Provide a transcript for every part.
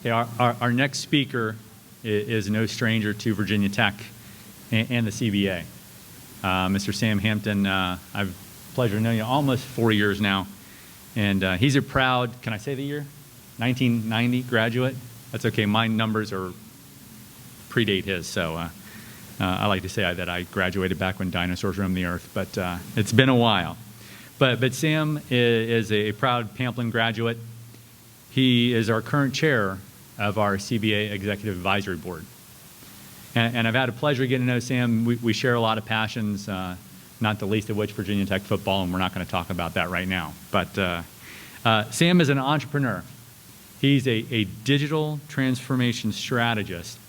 Okay, our next speaker is no stranger to Virginia Tech and the CBA. Mr. Sam Hampton, I've the pleasure of knowing you almost 4 years now. And he's a proud, can I say the year? 1990 graduate. That's okay, my numbers predate his, so I like to say that I graduated back when dinosaurs roamed the earth, but it's been a while. But Sam is a proud Pamplin graduate. He is our current chair of our CBA Executive Advisory Board. And I've had a pleasure getting to know Sam. We share a lot of passions, not the least of which Virginia Tech football, and we're not going to talk about that right now. But Sam is an entrepreneur. He's a digital transformation strategist.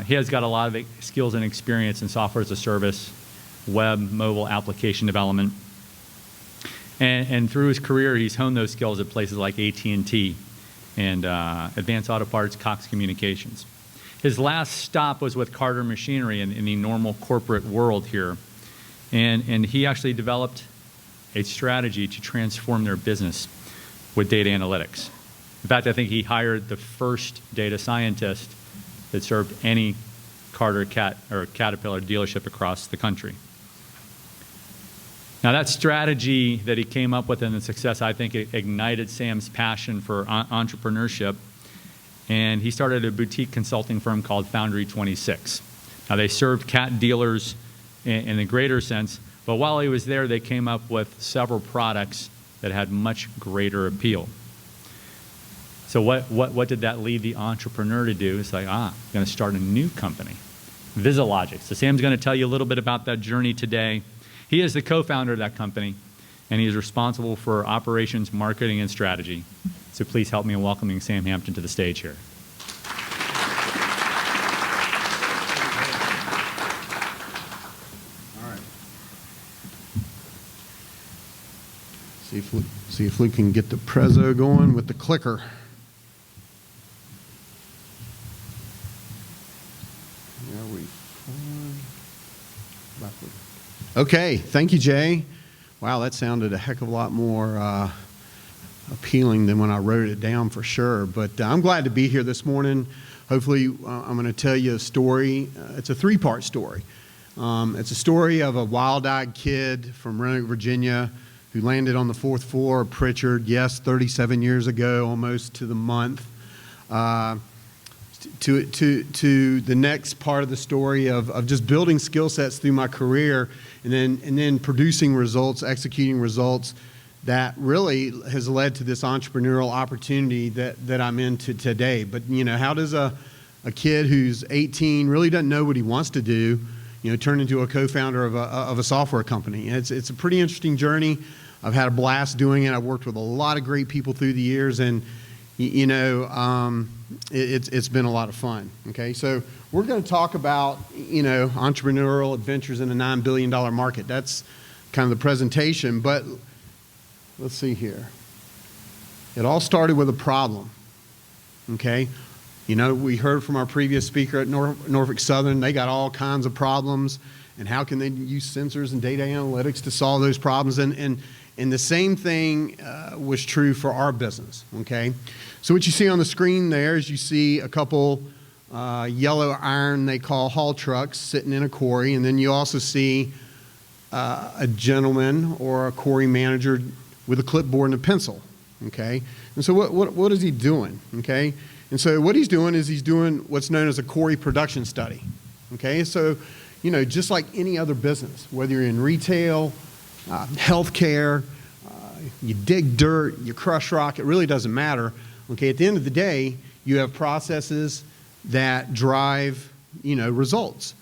He has got a lot of skills and experience in software as a service, web, mobile application development. And through his career, he's honed those skills at places like AT&T and Advanced Auto Parts, Cox Communications. His last stop was with Carter Machinery in the normal corporate world here. And he actually developed a strategy to transform their business with data analytics. In fact, I think he hired the first data scientist that served any Carter or Caterpillar dealership across the country. Now that strategy that he came up with and the success, I think, it ignited Sam's passion for entrepreneurship, and he started a boutique consulting firm called Foundry 26. Now they served cat dealers in the greater sense, but while he was there, they came up with several products that had much greater appeal. So what did that lead the entrepreneur to do? It's like, I'm going to start a new company, Vizalogix. So Sam's going to tell you a little bit about that journey today. He is the co-founder of that company, and he is responsible for operations, marketing, and strategy. So please help me in welcoming Sam Hampton to the stage here. All right. See if we can get the prezzo going with the clicker. Okay, thank you, Jay. Wow, that sounded a heck of a lot more appealing than when I wrote it down for sure. But I'm glad to be here this morning. Hopefully, I'm going to tell you a story. It's a three-part story. It's a story of a wild-eyed kid from Roanoke, Virginia, who landed on the fourth floor of Pritchard, yes, 37 years ago, almost to the month. To the next part of the story of just building skill sets through my career and then producing results, executing results that really has led to this entrepreneurial opportunity that I'm into today. But, you know, how does a kid who's 18 really doesn't know what he wants to do, you know, turn into a co-founder of a software company? And it's a pretty interesting journey. I've had a blast doing it. I've worked with a lot of great people through the years, and you know, it's been a lot of fun. Okay, so we're going to talk about, you know, entrepreneurial adventures in a $9 billion market. That's kind of the presentation, but let's see here. It all started with a problem. Okay, you know, we heard from our previous speaker at Norfolk Southern. They got all kinds of problems, and how can they use sensors and data analytics to solve those problems? And the same thing was true for our business, okay? So what you see on the screen there is you see a couple yellow iron, they call haul trucks, sitting in a quarry, and then you also see a gentleman or a quarry manager with a clipboard and a pencil, okay? And so what is he doing, okay? And so what he's doing is he's doing what's known as a quarry production study, okay? So, you know, just like any other business, whether you're in retail, healthcare, you dig dirt, you crush rock, it really doesn't matter. Okay, at the end of the day, you have processes that drive, you know, results.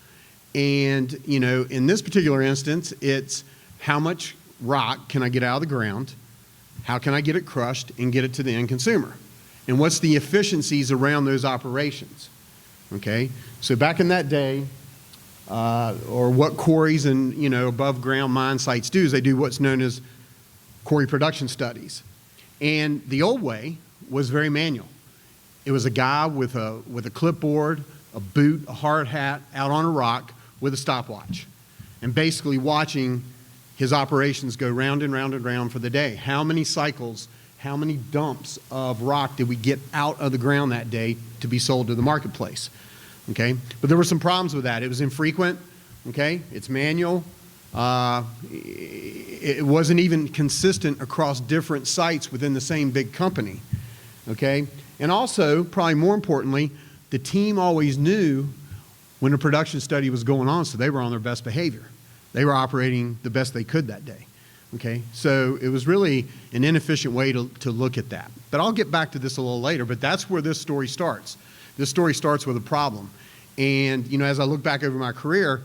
And, you know, in this particular instance, it's how much rock can I get out of the ground? How can I get it crushed and get it to the end consumer? And what's the efficiencies around those operations? Okay, so back in that day, or what quarries and, you know, above ground mine sites do is they do what's known as quarry production studies. And the old way was very manual. It was a guy with a clipboard, a boot, a hard hat, out on a rock with a stopwatch, and basically watching his operations go round and round and round for the day. How many cycles how many dumps of rock did we get out of the ground that day to be sold to the marketplace, okay? But there were some problems with that. It was infrequent, okay? It's manual. It wasn't even consistent across different sites within the same big company, okay? And also, probably more importantly, the team always knew when a production study was going on, so they were on their best behavior. They were operating the best they could that day, okay? So it was really an inefficient way to look at that. But I'll get back to this a little later, but that's where this story starts. This story starts with a problem. And, you know, as I look back over my career,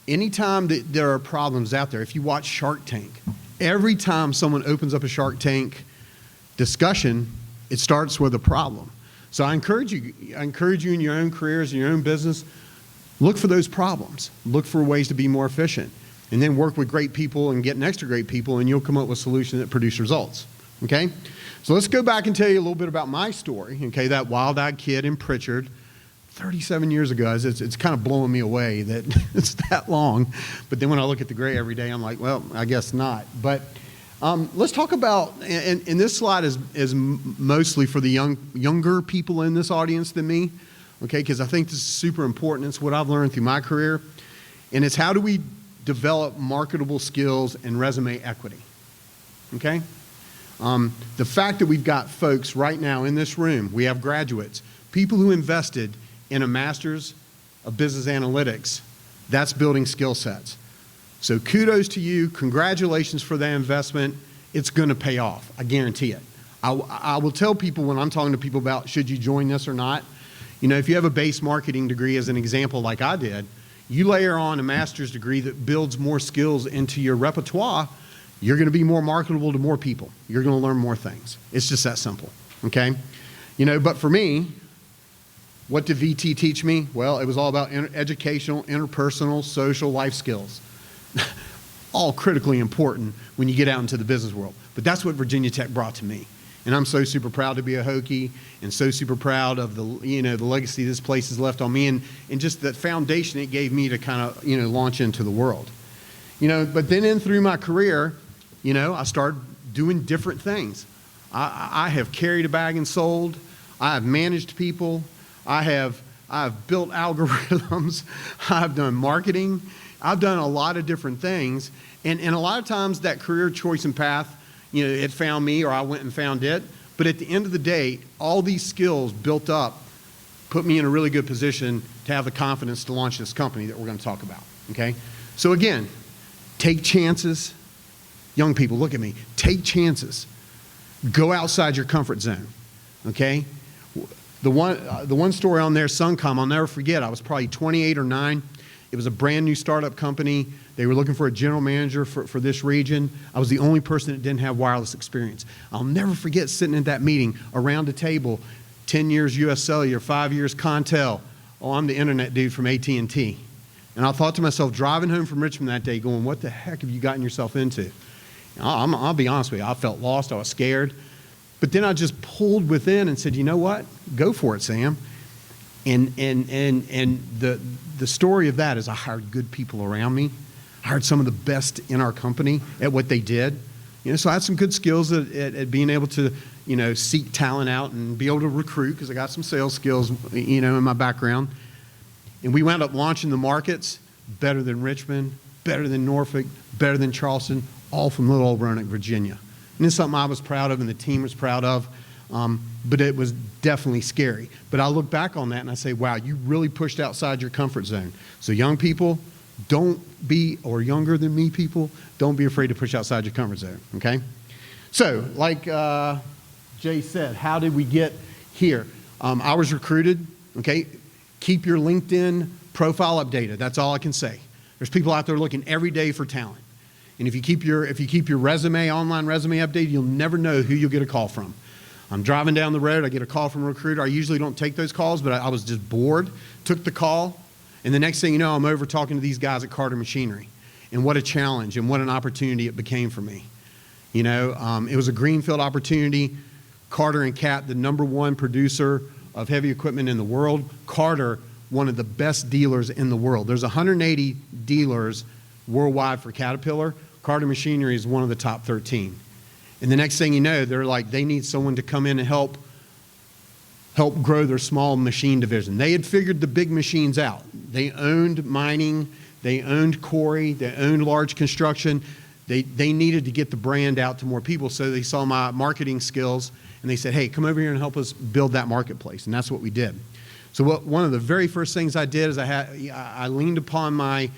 anytime that there are problems out there, if you watch Shark Tank, every time someone opens up a Shark Tank discussion, it starts with a problem. So I encourage you in your own careers, in your own business, look for those problems. Look for ways to be more efficient. And then work with great people and get next to great people, and you'll come up with solutions that produce results, okay? So let's go back and tell you a little bit about my story, okay? That wild-eyed kid in Pritchard, 37 years ago. It's kind of blowing me away that it's that long. But then when I look at the gray every day, I'm like, well, I guess not. But let's talk about, and this slide is mostly for the younger people in this audience than me, okay, because I think this is super important. It's what I've learned through my career. And it's how do we develop marketable skills and resume equity, okay? The fact that we've got folks right now in this room, we have graduates, people who invested in a master's of business analytics, that's building skill sets. So kudos to you, congratulations for that investment. It's gonna pay off, I guarantee it. I will tell people when I'm talking to people about should you join this or not, you know, if you have a base marketing degree as an example like I did, you layer on a master's degree that builds more skills into your repertoire, you're gonna be more marketable to more people. You're gonna learn more things. It's just that simple, okay? You know, but for me, what did VT teach me? Well, it was all about educational, interpersonal, social life skills. All critically important when you get out into the business world. But that's what Virginia Tech brought to me. And I'm so super proud to be a Hokie and so super proud of the, you know, the legacy this place has left on me and just the foundation it gave me to kind of, you know, launch into the world. You know, but then in through my career, you know, I started doing different things. I have carried a bag and sold. I have managed people. I've built algorithms. I've done marketing. I've done a lot of different things. And a lot of times that career choice and path, you know, it found me or I went and found it. But at the end of the day, all these skills built up put me in a really good position to have the confidence to launch this company that we're going to talk about, okay? So again, take chances. Young people, look at me. Take chances. Go outside your comfort zone, okay? The one story on there, Suncom, I'll never forget. I was probably 28 or 9. It was a brand new startup company. They were looking for a general manager for this region. I was the only person that didn't have wireless experience. I'll never forget sitting at that meeting around a table, 10 years US Cellular, 5 years Contel. Oh, I'm the internet dude from AT&T. And I thought to myself, driving home from Richmond that day, going, what the heck have you gotten yourself into? I'll be honest with you, I felt lost, I was scared. But then I just pulled within and said, you know what? Go for it, Sam. And the story of that is I hired good people around me. I hired some of the best in our company at what they did. You know, so I had some good skills at being able to, you know, seek talent out and be able to recruit because I got some sales skills, you know, in my background. And we wound up launching the markets better than Richmond, better than Norfolk, better than Charleston, all from little old Roanoke, Virginia. And it's something I was proud of and the team was proud of, but it was definitely scary. But I look back on that and I say, wow, you really pushed outside your comfort zone. So young people, don't be, or younger than me people, don't be afraid to push outside your comfort zone, okay? So, like Jay said, how did we get here? I was recruited, okay? Keep your LinkedIn profile updated. That's all I can say. There's people out there looking every day for talent. And if you keep your resume, online resume updated, you'll never know who you'll get a call from. I'm driving down the road, I get a call from a recruiter. I usually don't take those calls, but I was just bored, took the call, and the next thing you know, I'm over talking to these guys at Carter Machinery. And what a challenge and what an opportunity it became for me. You know, it was a greenfield opportunity. Carter and Cat, the #1 producer of heavy equipment in the world. Carter, one of the best dealers in the world. There's 180 dealers worldwide for Caterpillar. Carter Machinery is one of the top 13. And the next thing you know, they're like, they need someone to come in and help grow their small machine division. They had figured the big machines out. They owned mining, they owned quarry, they owned large construction. They needed to get the brand out to more people, so they saw my marketing skills and they said, hey, come over here and help us build that marketplace. And that's what we did. So one of the very first things I did is I leaned upon my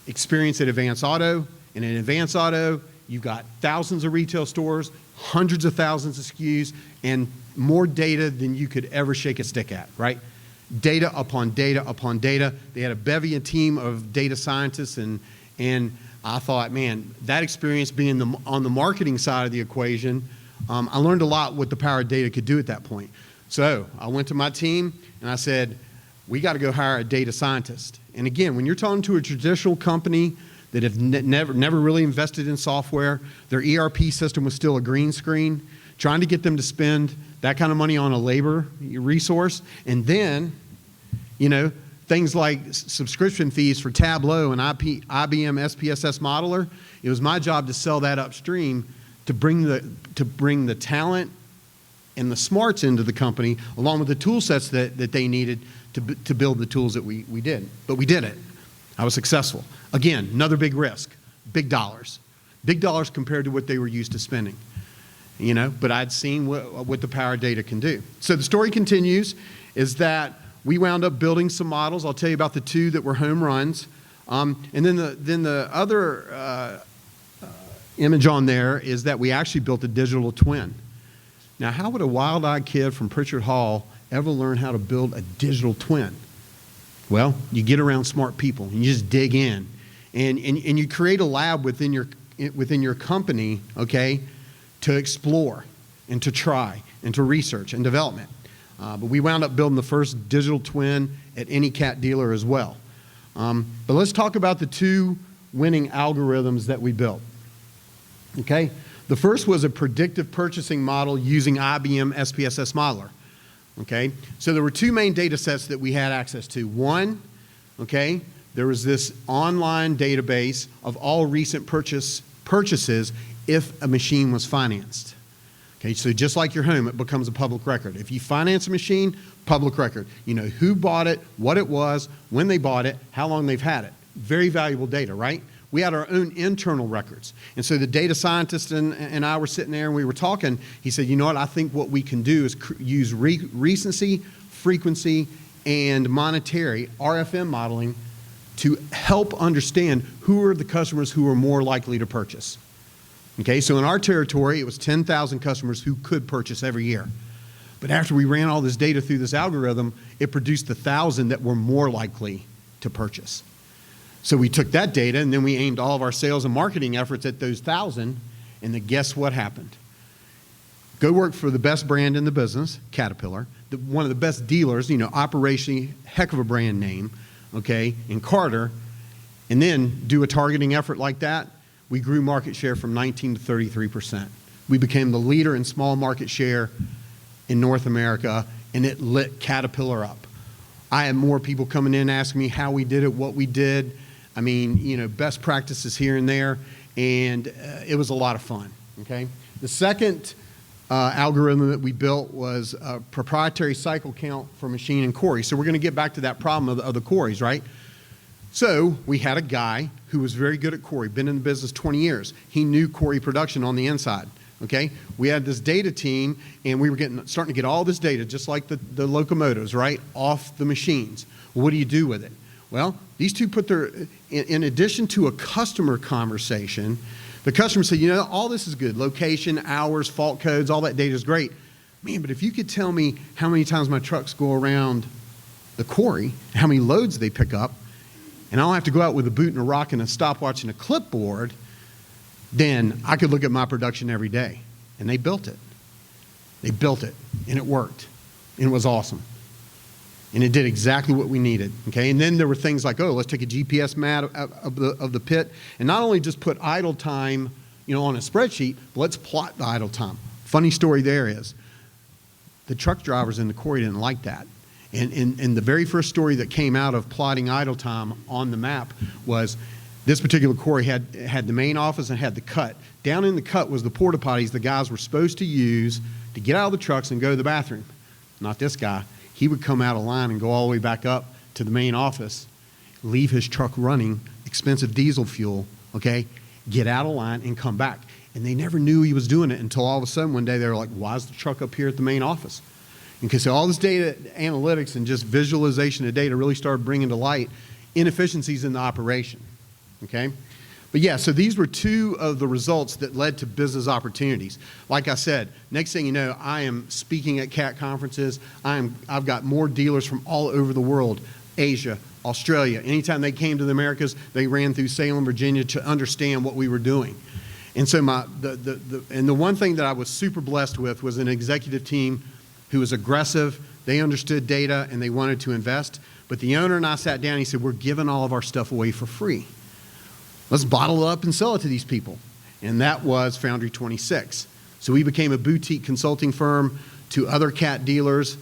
experience at Advance Auto. And in Advance Auto, you've got thousands of retail stores, hundreds of thousands of SKUs, and more data than you could ever shake a stick at, right? Data upon data upon data. They had a bevy, a team of data scientists, and I thought, man, that experience being on the marketing side of the equation, I learned a lot what the power of data could do at that point. So I went to my team and I said, we got to go hire a data scientist. And again, when you're talking to a traditional company that have never really invested in software, their ERP system was still a green screen, trying to get them to spend that kind of money on a labor resource, and then, you know, things like subscription fees for Tableau and IBM SPSS Modeler, it was my job to sell that upstream to bring the talent and the smarts into the company, along with the tool sets that they needed to build the tools that we did. But we did it. I was successful. Again, another big risk, big dollars compared to what they were used to spending. You know, but I'd seen what the power of data can do. So the story continues is that we wound up building some models. I'll tell you about the two that were home runs. And then the other image on there is that we actually built a digital twin. Now, how would a wild-eyed kid from Pritchard Hall ever learn how to build a digital twin? Well, you get around smart people and you just dig in, and you create a lab within your company, okay, to explore and to try and to research and development. But we wound up building the first digital twin at any cat dealer as well. But let's talk about the two winning algorithms that we built. Okay, the first was a predictive purchasing model using IBM SPSS Modeler. Okay, so there were two main data sets that we had access to. One, okay, there was this online database of all recent purchases if a machine was financed. Okay, so just like your home, it becomes a public record. If you finance a machine, public record. You know who bought it, what it was, when they bought it, how long they've had it. Very valuable data, right? We had our own internal records. And so the data scientist and I were sitting there and we were talking. He said, you know what, I think what we can do is use recency, frequency, and monetary RFM modeling to help understand who are the customers who are more likely to purchase. Okay, so in our territory, it was 10,000 customers who could purchase every year. But after we ran all this data through this algorithm, it produced 1,000 that were more likely to purchase. So we took that data and then we aimed all of our sales and marketing efforts at those 1,000, and then guess what happened? Go work for the best brand in the business, Caterpillar, one of the best dealers, you know, operationally, heck of a brand name, okay, in Carter, and then do a targeting effort like that. We grew market share from 19 to 33%. We became the leader in small market share in North America, and it lit Caterpillar up. I had more people coming in asking me how we did it, what we did. I mean, you know, best practices here and there, and it was a lot of fun, okay? The second algorithm that we built was a proprietary cycle count for machine and quarry. So we're going to get back to that problem of the quarries, right? So we had a guy who was very good at quarry, been in the business 20 years. He knew quarry production on the inside, okay? We had this data team, and we were starting to get all this data, just like the locomotives, right, off the machines. Well, what do you do with it? Well, these two put their, in addition to a customer conversation, the customer said, you know, all this is good. Location, hours, fault codes, all that data is great. Man, but if you could tell me how many times my trucks go around the quarry, how many loads they pick up, and I don't have to go out with a boot and a rock and a stopwatch and a clipboard, then I could look at my production every day. And they built it. They built it, and it worked, and it was awesome. And it did exactly what we needed, okay? And then there were things like, oh, let's take a GPS map of the pit, and not only just put idle time, you know, on a spreadsheet, but let's plot the idle time. Funny story there is, the truck drivers in the quarry didn't like that. And the very first story that came out of plotting idle time on the map was This particular quarry had the main office and had the cut. Down in the cut was the porta potties the guys were supposed to use to get out of the trucks and go to the bathroom. Not this guy. He would come out of line and go all the way back up to the main office, leave his truck running, expensive diesel fuel, okay, get out of line and come back. And they never knew he was doing it until all of a sudden one day they were like, why is the truck up here at the main office? And because all this data analytics and just visualization of data really started bringing to light inefficiencies in the operation, okay? But yeah, so these were two of the results that led to business opportunities. Like I said, next thing you know, I am speaking at CAT conferences. I've got more dealers from all over the world, Asia, Australia. Anytime they came to the Americas, they ran through Salem, Virginia to understand what we were doing. And so the one thing that I was super blessed with was an executive team who was aggressive. They understood data and they wanted to invest. But the owner and I sat down and he said, we're giving all of our stuff away for free. Let's bottle it up and sell it to these people. And that was Foundry 26. So we became a boutique consulting firm to other CAT dealers.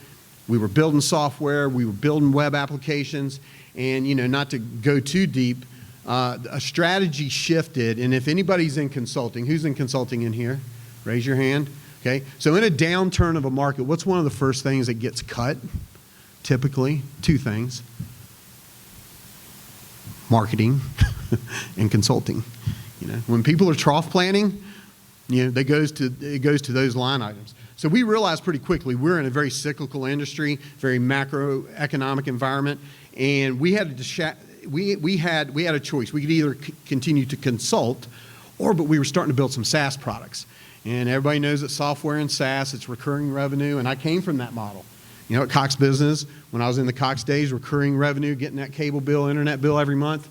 We were building software, we were building web applications, and not to go too deep, a strategy shifted. And if anybody's in consulting, who's in consulting in here? Raise your hand. Okay. So in a downturn of a market, what's one of the first things that gets cut? Typically, two things: marketing and consulting. When people are trough planning, it goes to those line items. So we realized pretty quickly we're in a very cyclical industry, very macroeconomic environment, and we had a choice. We could either continue to consult, but we were starting to build some SaaS products. And everybody knows that software and SaaS, it's recurring revenue, and I came from that model. At Cox Business, when I was in the Cox days, recurring revenue, getting that cable bill, internet bill every month,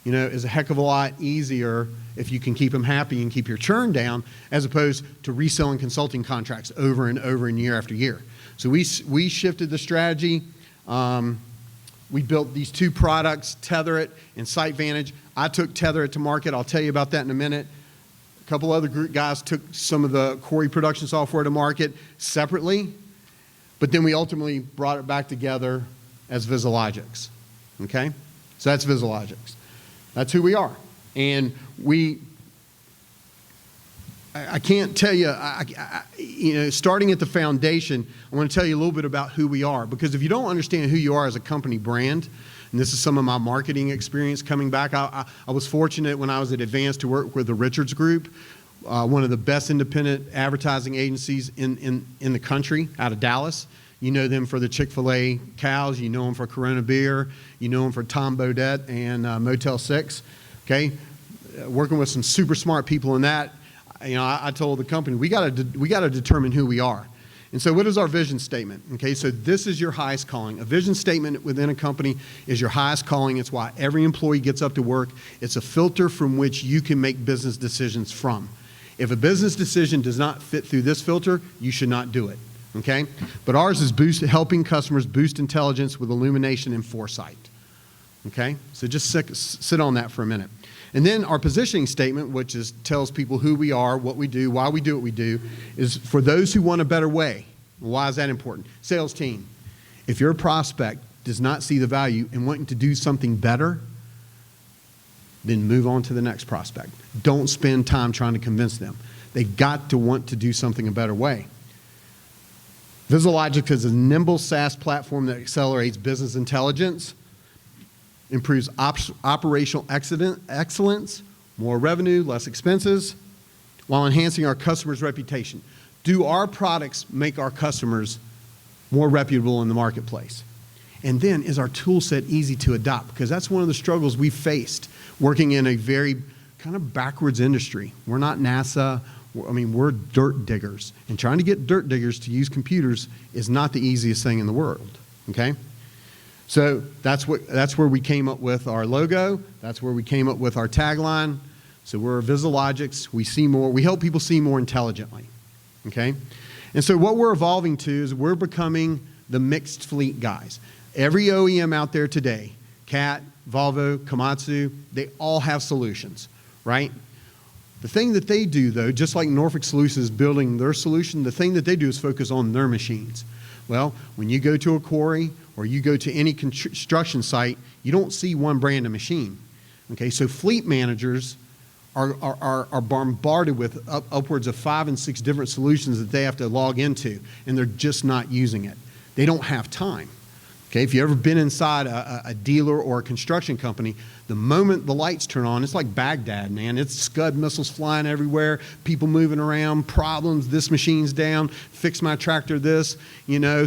is a heck of a lot easier if you can keep them happy and keep your churn down, as opposed to reselling consulting contracts over and over and year after year. So we shifted the strategy. We built these two products, Tether It and SiteVantage. I took Tether It to market. I'll tell you about that in a minute. A couple other group guys took some of the quarry production software to market separately, but then we ultimately brought it back together as Vizalogix, okay? So that's Vizalogix. That's who we are. And I can't tell you, starting at the foundation, I want to tell you a little bit about who we are, because if you don't understand who you are as a company brand, and this is some of my marketing experience coming back, I was fortunate when I was at Advance to work with the Richards Group, one of the best independent advertising agencies in the country, out of Dallas. You know them for the Chick-fil-A cows, you know them for Corona Beer, you know them for Tom Bodett and Motel 6, okay? Working with some super smart people in that, I told the company, we got to determine who we are. And so what is our vision statement? Okay, so this is your highest calling. A vision statement within a company is your highest calling. It's why every employee gets up to work. It's a filter from which you can make business decisions from. If a business decision does not fit through this filter, you should not do it, okay? But ours is helping customers boost intelligence with illumination and foresight, okay? So just sit on that for a minute. And then our positioning statement, which tells people who we are, what we do, why we do what we do, is for those who want a better way. Why is that important? Sales team, if your prospect does not see the value in wanting to do something better, then move on to the next prospect. Don't spend time trying to convince them. They've got to want to do something a better way. Vizalogix is a nimble SaaS platform that accelerates business intelligence, improves operational excellence, more revenue, less expenses, while enhancing our customers' reputation. Do our products make our customers more reputable in the marketplace? And then, is our tool set easy to adopt? Because that's one of the struggles we faced working in a very kind of backwards industry. We're not NASA. We're dirt diggers. And trying to get dirt diggers to use computers is not the easiest thing in the world, okay? So that's where we came up with our logo. That's where we came up with our tagline. So we're Vizalogix. We help people see more intelligently, okay? And so what we're evolving to is we're becoming the mixed fleet guys. Every OEM out there today, CAT, Volvo, Komatsu, they all have solutions, right? The thing that they do, though, just like Norfolk Solutions is building their solution, the thing that they do is focus on their machines. Well, when you go to a quarry or you go to any construction site, you don't see one brand of machine. Okay, so fleet managers are bombarded with upwards of 5 and 6 different solutions that they have to log into, and they're just not using it. They don't have time. Okay, if you've ever been inside a dealer or a construction company, the moment the lights turn on, it's like Baghdad, man. It's Scud missiles flying everywhere, people moving around, problems, this machine's down, fix my tractor this,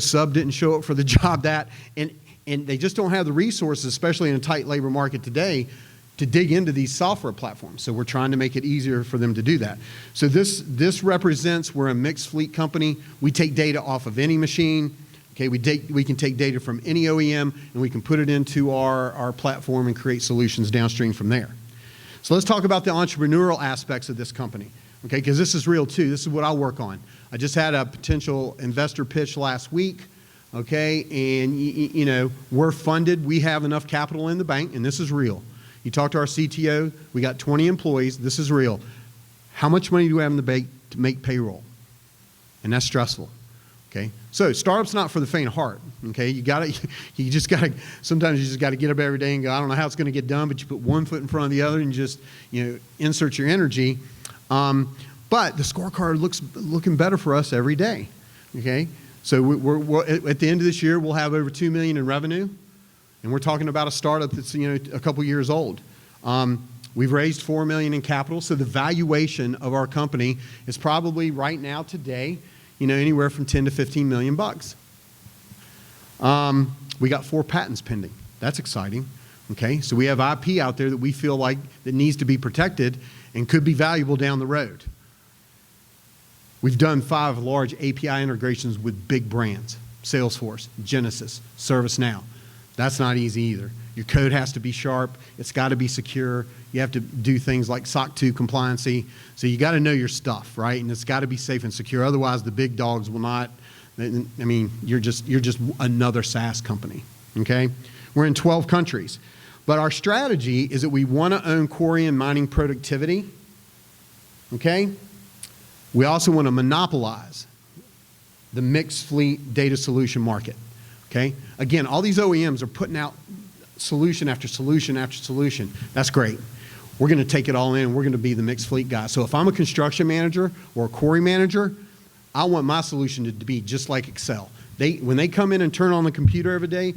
sub didn't show up for the job that, and they just don't have the resources, especially in a tight labor market today, to dig into these software platforms. So we're trying to make it easier for them to do that. So this represents, we're a mixed fleet company. We take data off of any machine. Okay, we can take data from any OEM and we can put it into our platform and create solutions downstream from there. So let's talk about the entrepreneurial aspects of this company. Okay, because this is real too. This is what I work on. I just had a potential investor pitch last week. Okay, and we're funded. We have enough capital in the bank, and this is real. You talk to our CTO, we got 20 employees, this is real. How much money do we have in the bank to make payroll? And that's stressful, okay? So startup's not for the faint of heart, okay? Sometimes you just gotta get up every day and go, I don't know how it's gonna get done, but you put one foot in front of the other and just, insert your energy. But the scorecard looking better for us every day, okay? So we're at the end of this year, we'll have over $2 million in revenue. And we're talking about a startup that's a couple years old. We've raised $4 million in capital, so the valuation of our company is probably right now today, anywhere from 10 to 15 million bucks. We got 4 patents pending. That's exciting. Okay, so we have IP out there that we feel like that needs to be protected and could be valuable down the road. We've done 5 large API integrations with big brands: Salesforce, Genesys, ServiceNow. That's not easy either. Your code has to be sharp. It's got to be secure. You have to do things like SOC 2 compliancy. So you got to know your stuff, right? And it's got to be safe and secure. Otherwise, the big dogs will not. You're just another SaaS company. Okay, we're in 12 countries, but our strategy is that we want to own quarry and mining productivity. Okay, we also want to monopolize the mixed fleet data solution market. Okay, again, all these OEMs are putting out solution after solution after solution. That's great. We're going to take it all in. We're going to be the mixed fleet guy. So if I'm a construction manager or a quarry manager, I want my solution to be just like Excel. When they come in and turn on the computer every day,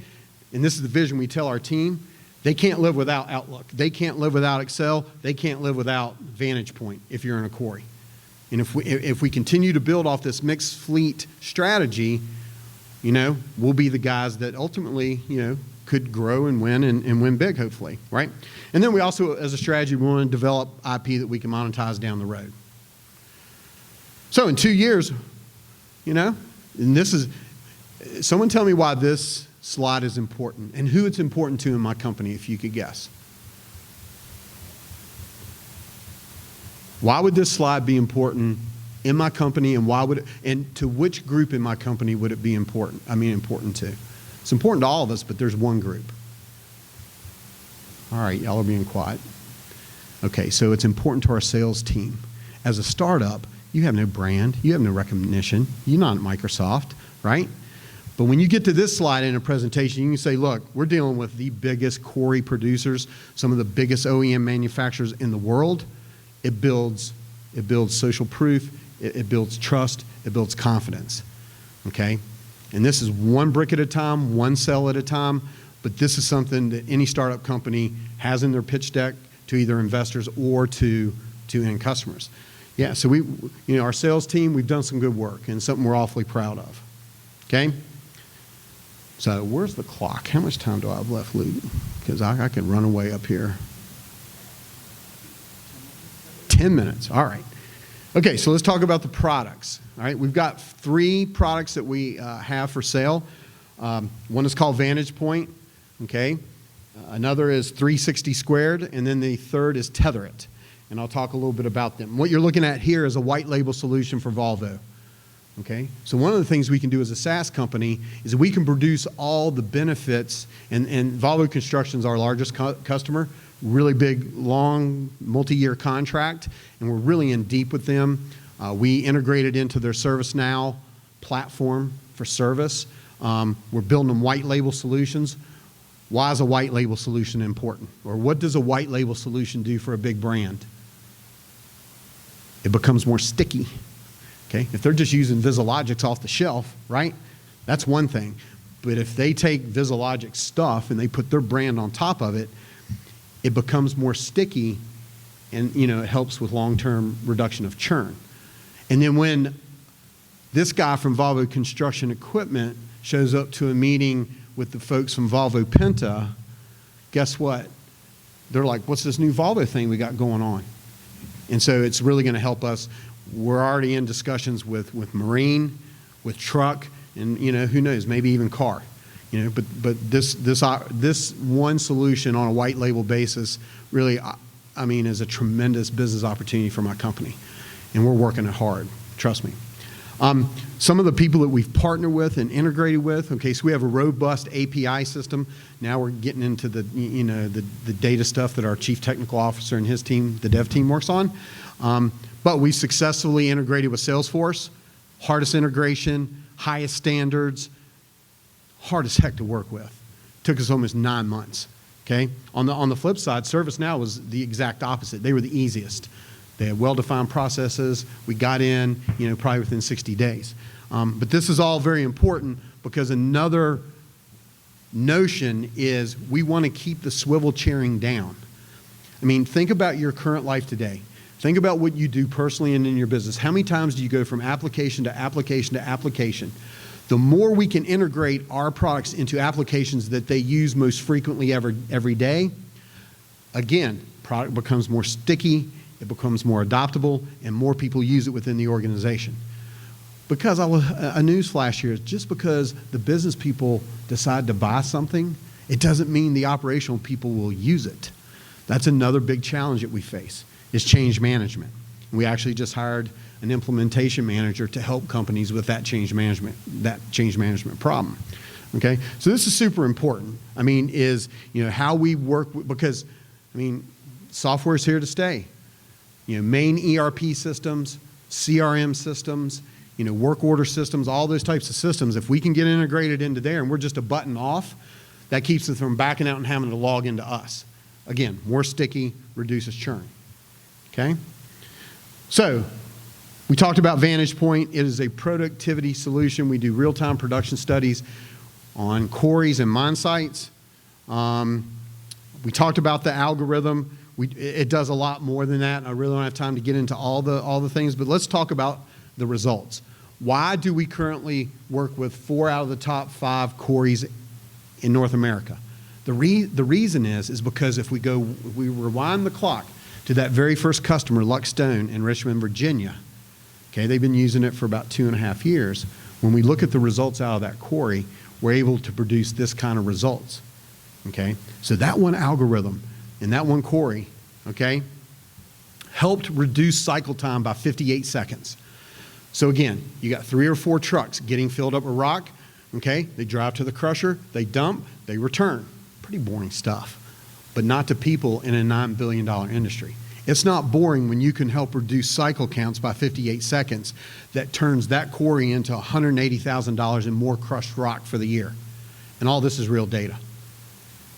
and this is the vision we tell our team, they can't live without Outlook. They can't live without Excel. They can't live without Vantage Point if you're in a quarry. And if we continue to build off this mixed fleet strategy, we'll be the guys that ultimately, could grow and win big, hopefully, right? And then we also, as a strategy, we want to develop IP that we can monetize down the road. So in 2 years, and this is, someone tell me why this slide is important and who it's important to in my company, if you could guess. Why would this slide be important in my company, and to which group in my company would it be important? Important to. It's important to all of us, but there's one group. All right, y'all are being quiet. Okay, so it's important to our sales team. As a startup, you have no brand, you have no recognition, you're not Microsoft, right? But when you get to this slide in a presentation, you can say, look, we're dealing with the biggest quarry producers, some of the biggest OEM manufacturers in the world. It builds social proof, it builds trust, it builds confidence, okay? And this is one brick at a time, one cell at a time, but this is something that any startup company has in their pitch deck to either investors or to end customers. Yeah, so our sales team, we've done some good work and something we're awfully proud of, okay? So where's the clock? How much time do I have left, Luke? Because I could run away up here. 10 minutes, all right. Okay, so let's talk about the products. All right, we've got 3 products that we have for sale. One is called Vantage Point, okay? Another is 360 Squared, and then the third is Tether It. And I'll talk a little bit about them. What you're looking at here is a white label solution for Volvo, okay? So one of the things we can do as a SaaS company is we can produce all the benefits, and Volvo Construction's our largest customer, really big, long, multi-year contract, and we're really in deep with them. We integrated into their Why is a white label solution important? Or what does a white label solution do for a big brand? It becomes more sticky. Okay? If they're just using Vizalogix off the shelf, right? That's one thing. But if they take Vizalogix stuff and they put their brand on top of it, it becomes more sticky, and it helps with long-term reduction of churn. And then when this guy from Volvo Construction Equipment shows up to a meeting with the folks from Volvo Penta, guess what? They're like, what's this new Volvo thing we got going on? And so it's really going to help us. We're already in discussions with Marine, with truck, and who knows, maybe even car. But this one solution on a white label basis really, is a tremendous business opportunity for my company, and we're working it hard. Trust me. Some of the people that we've partnered with and integrated with. Okay, so we have a robust API system. Now we're getting into the the data stuff that our chief technical officer and his team, the dev team, works on. But we successfully integrated with Salesforce. Hardest integration, highest standards. Hard as heck to work with. Took us almost 9 months. Okay. On the flip side, ServiceNow was the exact opposite. They were the easiest. They had well-defined processes. We got in, probably within 60 days. But this is all very important because another notion is we want to keep the swivel chairing down. Think about your current life today. Think about what you do personally and in your business. How many times do you go from application to application to application? The more we can integrate our products into applications that they use most frequently every day, again, product becomes more sticky, it becomes more adoptable, and more people use it within the organization. Because a news flash here is just because the business people decide to buy something, it doesn't mean the operational people will use it. That's another big challenge that we face, is change management. We actually just hired an implementation manager to help companies with that change management problem. Okay, so this is super important. Is how we work because software is here to stay. Main ERP systems, CRM systems, work order systems, all those types of systems. If we can get integrated into there and we're just a button off, that keeps us from backing out and having to log into us. Again, more sticky, reduces churn. Okay, so. We talked about Vantage Point. It is a productivity solution. We do real-time production studies on quarries and mine sites. We talked about the algorithm. It does a lot more than that. I really don't have time to get into all the things, but let's talk about the results. Why do we currently work with 4 out of the top 5 quarries in North America? The reason is because if we rewind the clock to that very first customer, Luck Stone in Richmond, Virginia. Okay, they've been using it for about 2.5 years. When we look at the results out of that quarry, we're able to produce this kind of results. Okay, so that one algorithm and that one quarry, okay, helped reduce cycle time by 58 seconds. So again, you got 3 or 4 trucks getting filled up with rock. Okay, they drive to the crusher, they dump, they return. Pretty boring stuff, but not to people in a $9 billion industry. It's not boring when you can help reduce cycle counts by 58 seconds that turns that quarry into $180,000 in more crushed rock for the year. And all this is real data.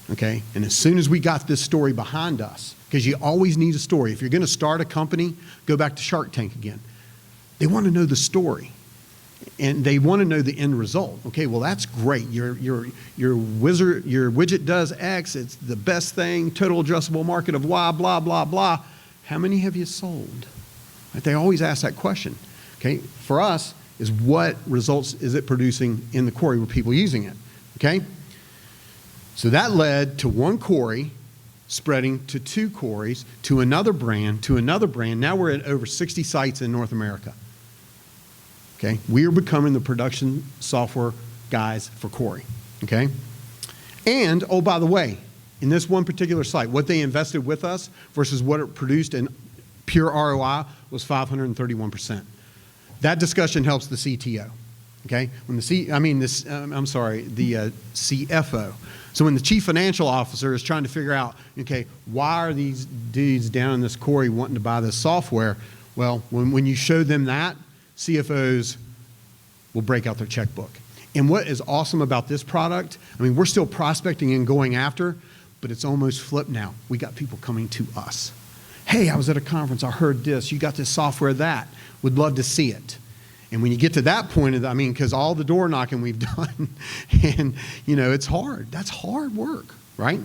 Okay? And as soon as we got this story behind us, because you always need a story. If you're going to start a company, go back to Shark Tank again. They want to know the story. And they want to know the end result. Okay, well, that's great. Your widget does X. It's the best thing, total addressable market of Y, blah, blah, blah. How many have you sold? Right? They always ask that question. Okay, for us, is what results is it producing in the quarry with people using it? Okay, so that led to one quarry spreading to 2 quarries, to another brand, to another brand. Now we're at over 60 sites in North America. Okay, we are becoming the production software guys for quarry. Okay, and oh, by the way, in this one particular site, what they invested with us versus what it produced in pure ROI was 531%. That discussion helps the CTO. Okay, when the CFO. So when the chief financial officer is trying to figure out, okay, why are these dudes down in this quarry wanting to buy this software? Well, when you show them that, CFOs will break out their checkbook. And what is awesome about this product, I mean, we're still prospecting and going after, but it's almost flipped now. We got people coming to us. Hey, I was at a conference, I heard this, you got this software that, would love to see it. And when you get to that point, because all the door knocking we've done, and it's hard. That's hard work, right?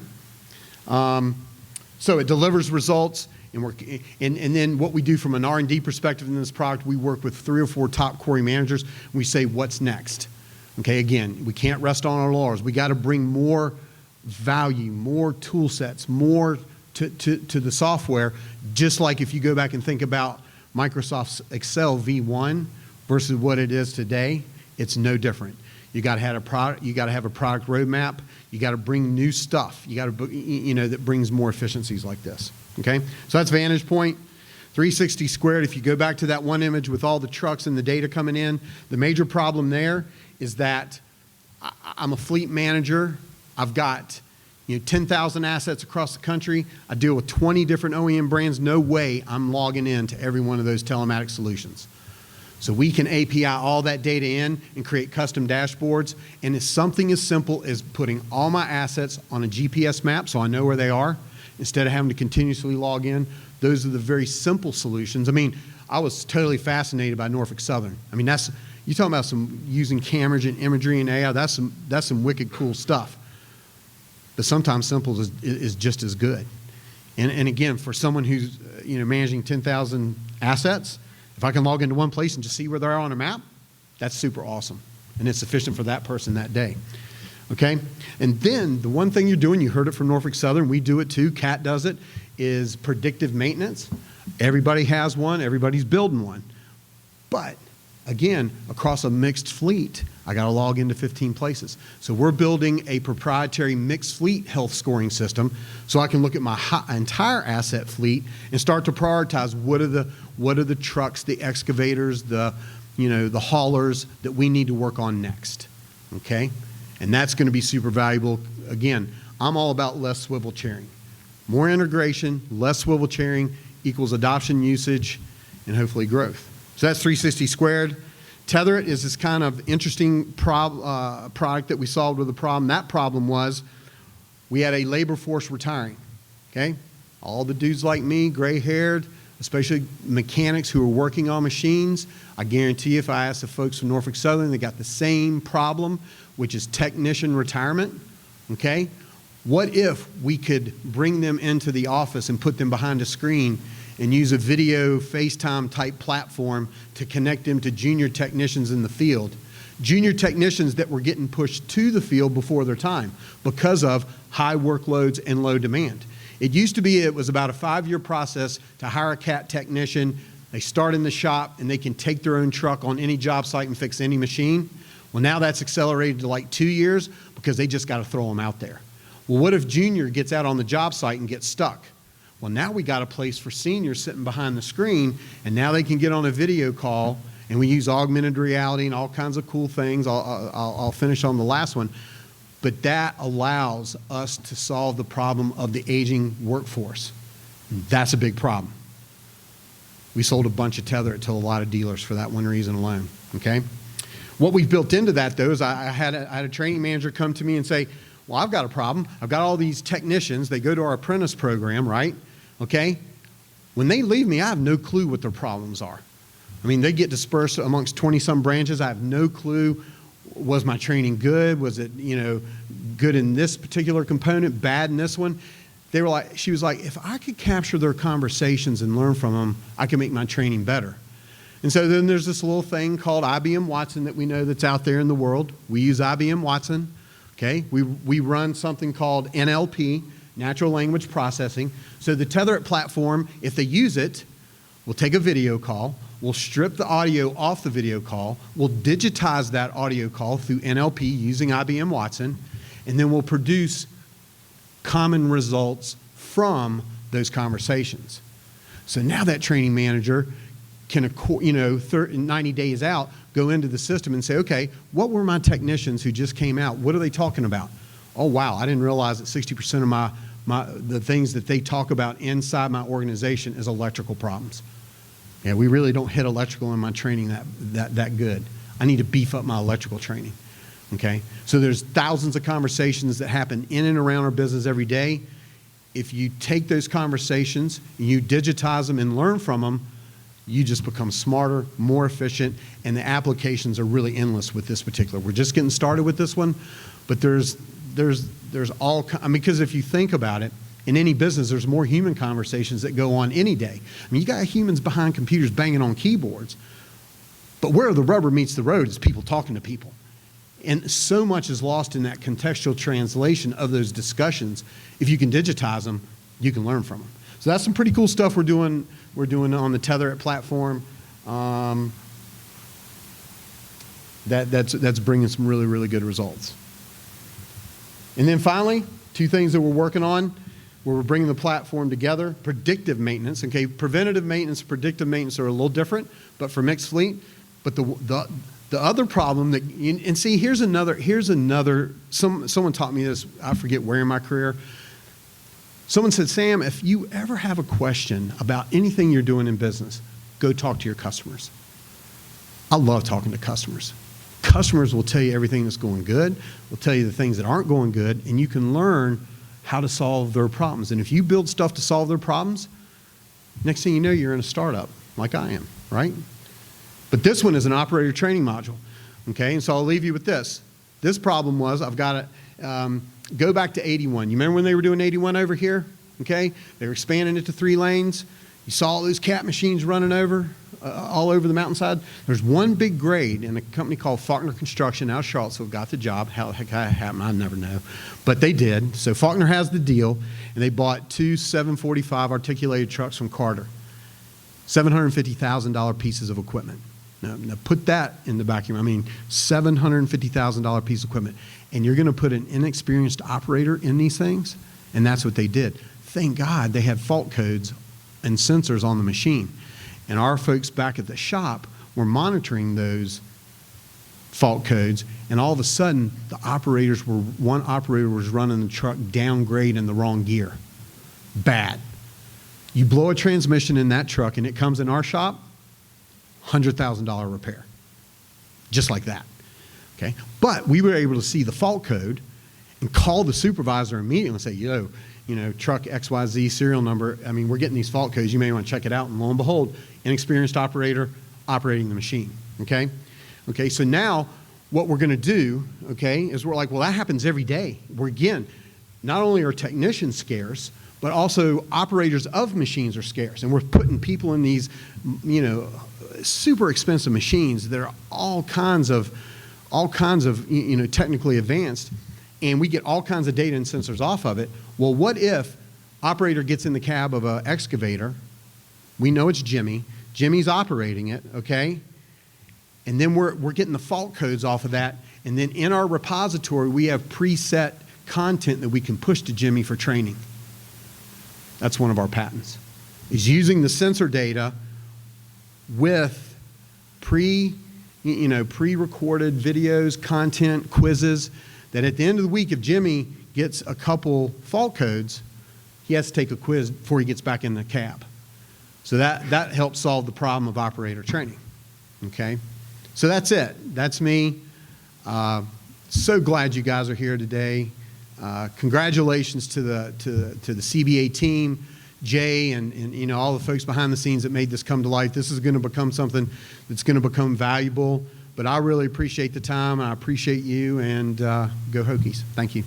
So it delivers results, and then what we do from an R&D perspective in this product, we work with 3 or 4 top quarry managers. We say, what's next? Okay, again, we can't rest on our laurels. We got to bring more value, more tool sets, more to the software, just like if you go back and think about Microsoft's Excel V1 versus what it is today, it's no different. You got to have a product. You got to have a product roadmap. You got to bring new stuff. You got to, that brings more efficiencies like this. Okay, so that's Vantage Point. 360 squared. If you go back to that one image with all the trucks and the data coming in, the major problem there is that I'm a fleet manager. I've got 10,000 assets across the country. I deal with 20 different OEM brands. No way I'm logging in to every one of those telematics solutions. So we can API all that data in and create custom dashboards. And it's something as simple as putting all my assets on a GPS map so I know where they are instead of having to continuously log in. Those are the very simple solutions. I mean, I was totally fascinated by Norfolk Southern. I mean, you're talking about using cameras and imagery and AI. That's some wicked cool stuff. But sometimes simple is just as good. And again, for someone who's managing 10,000 assets, if I can log into one place and just see where they are on a map, that's super awesome. And it's sufficient for that person that day. Okay? And then the one thing you're doing, you heard it from Norfolk Southern, we do it too, Cat does it, is predictive maintenance. Everybody has one, everybody's building one. But again, across a mixed fleet, I got to log into 15 places. So we're building a proprietary mixed fleet health scoring system so I can look at my entire asset fleet and start to prioritize what are the trucks, the excavators, the haulers that we need to work on next. Okay? And that's going to be super valuable. Again, I'm all about less swivel chairing. More integration, less swivel chairing equals adoption, usage, and hopefully growth. So that's 360 squared. Tether It is this kind of interesting product that we solved with a problem. That problem was we had a labor force retiring. Okay? All the dudes like me, gray-haired, especially mechanics who are working on machines. I guarantee you if I asked the folks from Norfolk Southern, they got the same problem, which is technician retirement. Okay? What if we could bring them into the office and put them behind a screen and use a video FaceTime type platform to connect them to junior technicians in the field? Junior technicians that were getting pushed to the field before their time because of high workloads and low demand. It used to be it was about a 5-year process to hire a CAT technician. They start in the shop and they can take their own truck on any job site and fix any machine. Well, now that's accelerated to like 2 years because they just got to throw them out there. Well, what if junior gets out on the job site and gets stuck? Well, now we got a place for seniors sitting behind the screen, and now they can get on a video call, and we use augmented reality and all kinds of cool things. I'll finish on the last one. But that allows us to solve the problem of the aging workforce. That's a big problem. We sold a bunch of Tether It to a lot of dealers for that one reason alone, okay? What we've built into that, though, is I had a training manager come to me and say, well, I've got a problem. I've got all these technicians. They go to our apprentice program, right? Okay? When they leave me, I have no clue what their problems are. I mean, they get dispersed amongst 20-some branches. I have no clue. Was my training good? Was it, good in this particular component, bad in this one? She was like, if I could capture their conversations and learn from them, I could make my training better. And so then there's this little thing called IBM Watson that we know that's out there in the world. We use IBM Watson. Okay? We run something called NLP, Natural Language Processing. So the Tether It platform, if they use it, we'll take a video call, we'll strip the audio off the video call, we'll digitize that audio call through NLP using IBM Watson, and then we'll produce common results from those conversations. So now that training manager can, 90 days out, go into the system and say, okay, what were my technicians who just came out? What are they talking about? Oh, wow, I didn't realize that 60% of the things that they talk about inside my organization is electrical problems. Yeah, we really don't hit electrical in my training that good. I need to beef up my electrical training. Okay? So there's thousands of conversations that happen in and around our business every day. If you take those conversations, you digitize them and learn from them, you just become smarter, more efficient, and the applications are really endless with this particular. We're just getting started with this one, but there's all, I mean, because if you think about it, in any business, there's more human conversations that go on any day. I mean, you got humans behind computers banging on keyboards, but where the rubber meets the road is people talking to people. And so much is lost in that contextual translation of those discussions. If you can digitize them, you can learn from them. So that's some pretty cool stuff we're doing on the Tether It platform. That's bringing some really, really good results. And then finally, two things that we're working on where we're bringing the platform together. Predictive maintenance. Okay, preventative maintenance, predictive maintenance are a little different, but for mixed fleet. But the other problem that, and see, here's another, someone taught me this, I forget where in my career. Someone said, Sam, if you ever have a question about anything you're doing in business, go talk to your customers. I love talking to customers. Customers will tell you everything that's going good, will tell you the things that aren't going good, and you can learn how to solve their problems. And if you build stuff to solve their problems, next thing you know, you're in a startup like I am, right? But this one is an operator training module, okay? And so I'll leave you with this. This problem was, I've got to go back to 81. You remember when they were doing 81 over here, okay? They were expanding it to 3 lanes. You saw all those cat machines running over, all over the mountainside. There's one big grade, and a company called Faulkner Construction out of Charlottesville got the job. How the heck that happened, I never know. But they did. So Faulkner has the deal, and they bought 2 745 articulated trucks from Carter. $750,000 pieces of equipment. Now put that in the back of your mind. I mean, $750,000 piece of equipment. And you're going to put an inexperienced operator in these things? And that's what they did. Thank God they had fault codes and sensors on the machine. And our folks back at the shop were monitoring those fault codes. And all of a sudden, one operator was running the truck downgrade in the wrong gear. Bad. You blow a transmission in that truck and it comes in our shop, $100,000 repair. Just like that. Okay? But we were able to see the fault code and call the supervisor immediately and say, you know, truck XYZ serial number, I mean, we're getting these fault codes, you may want to check it out. And lo and behold, inexperienced operator operating the machine. Okay? Okay, so now what we're going to do, okay, is we're like, well, that happens every day. Again, not only are technicians scarce, but also operators of machines are scarce. And we're putting people in these, you know, super expensive machines that are all kinds of, you know, technically advanced, and we get all kinds of data and sensors off of it. Well, what if operator gets in the cab of an excavator? We know it's Jimmy. Jimmy's operating it, okay? And then we're getting the fault codes off of that, and then in our repository, we have preset content that we can push to Jimmy for training. That's one of our patents, is using the sensor data with pre-recorded videos, content, quizzes, that at the end of the week, if Jimmy gets a couple fault codes, he has to take a quiz before he gets back in the cab. So that helps solve the problem of operator training, okay? So that's it. That's me. So glad you guys are here today. Congratulations to the CBA team, Jay, and you know, all the folks behind the scenes that made this come to life. This is going to become something that's going to become valuable. But I really appreciate the time, and I appreciate you, and go Hokies. Thank you.